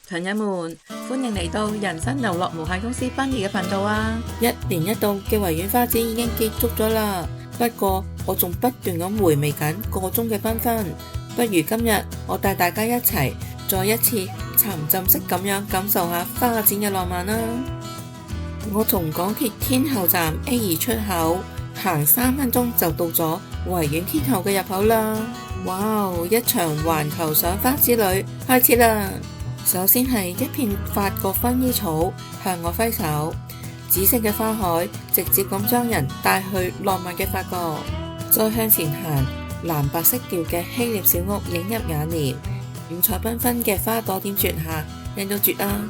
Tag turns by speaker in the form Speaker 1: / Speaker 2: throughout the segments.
Speaker 1: 朋友們，歡迎嚟到人生遊樂無限公司檳兒嘅頻道啊！
Speaker 2: 一年一度嘅維園花展已經結束咗啦，不過我仲不斷咁回味緊個中嘅繽紛。不如今日我帶大家一齊再一次沉浸式咁樣感受下花展嘅浪漫啦！我從港鐵天后站 A2 出口行3分鐘就到咗維園天后嘅入口啦！哇，一場環球賞花之旅開始啦！首先係一片法國薰衣草向我揮手，紫色嘅花海直接咁將人帶去浪漫嘅法國。再向前行，藍白色調嘅希臘小屋映入眼簾，五彩繽紛嘅花朵點綴下，靚到絕啊！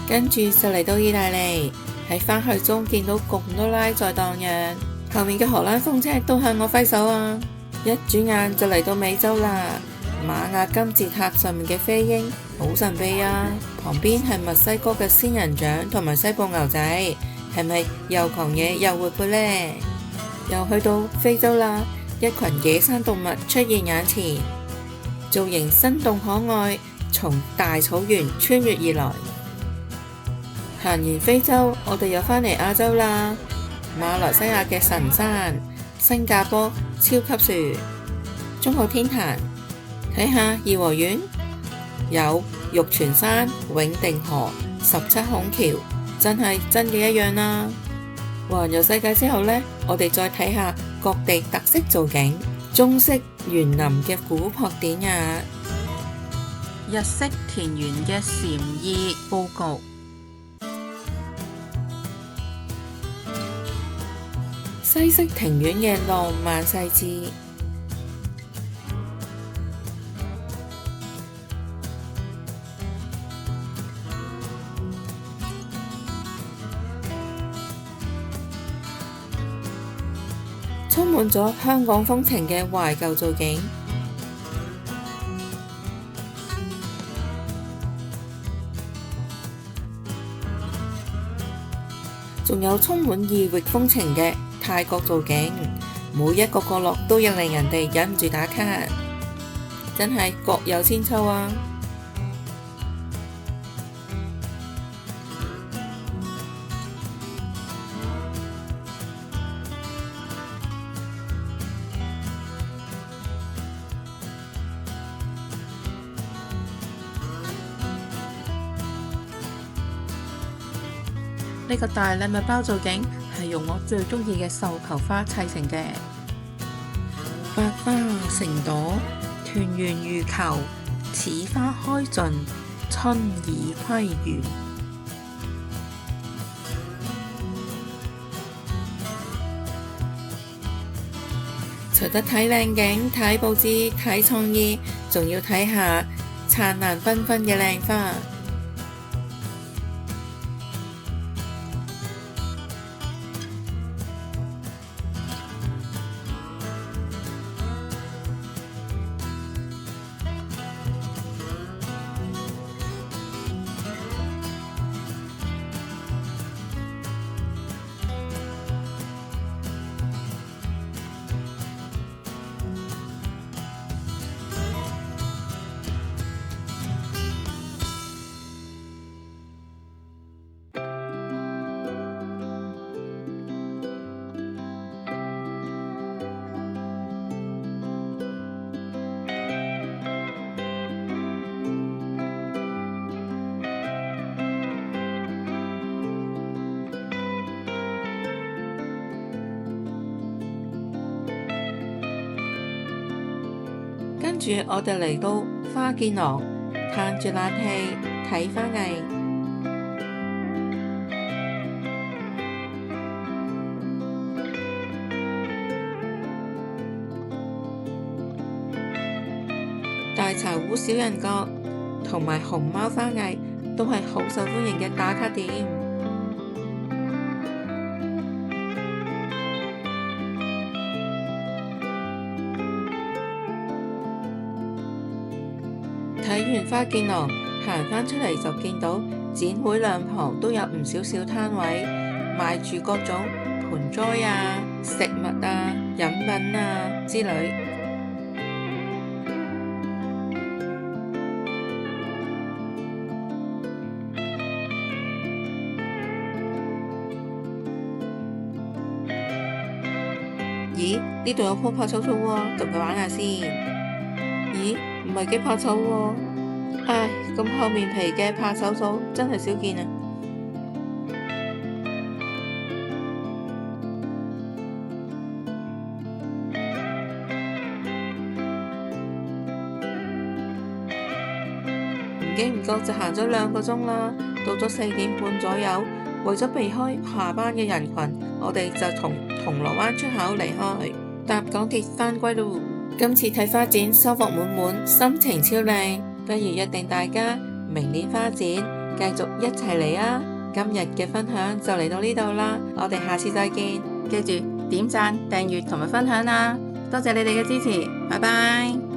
Speaker 2: 跟住就嚟到意大利，喺花海中見到貢多拉在蕩漾，後面嘅荷蘭風車都向我揮手啊！一轉眼就嚟到美洲啦，瑪雅金字塔上面嘅飛鷹好神秘啊！旁邊係墨西哥嘅仙人掌同埋西部牛仔，係咪又狂野又活潑呢？又去到非洲啦，一群野生動物出現眼前，造型生動可愛，從大草原穿越而來。行完非洲，我哋又返嚟亞洲啦。馬來西亞嘅神山，新加坡超級樹，中國天壇，睇下頤和園，有玉泉山、永定河、17孔橋，真係真嘅一樣啦。環遊世界之後呢，我哋再睇下各地特色造景，中式園林嘅古樸典雅，
Speaker 1: 日式田園嘅禪意佈局，
Speaker 2: 西式庭院嘅浪漫細緻，充滿咗香港風情嘅懷舊造景，仲有充滿異域風情嘅泰國造景，每一個角落都要令人哋忍唔住打卡，真係各有千秋啊！
Speaker 1: 呢個大禮物包造景係用我最中意嘅繡球花砌成嘅，百花成朵，團圓如球，此花開盡，春已歸園。
Speaker 2: 除咗睇靚景、睇佈置、睇創意，仲要睇下燦爛繽紛嘅靚花。跟住我哋嚟到花見廊，嘆住冷氣睇花藝，大茶壺小人國同埋熊貓花藝都係好受歡迎嘅打卡點。睇完花見廊，行返出嚟就見到展會兩旁都有唔少小攤位，賣住各種盆栽啊、食物啊、飲品啊之類。咦，呢度有棵拍手草喎，同佢玩下先。咦，唔係幾拍手喎。唉，咁厚面皮嘅拍手草真係少見啊。唔經唔覺就行咗2個鐘啦，到咗4點半左右，為咗避開下班嘅人群，我哋就從銅鑼灣出口離開，搭港鐵返歸咯。今次睇花展收穫滿滿，心情超靚，不如約定大家明年花展繼續一齊嚟啊！今日嘅分享就嚟到呢度啦，我哋下次再見，
Speaker 1: 記住點讚、訂閱同埋分享啊！多謝你哋嘅支持，拜拜。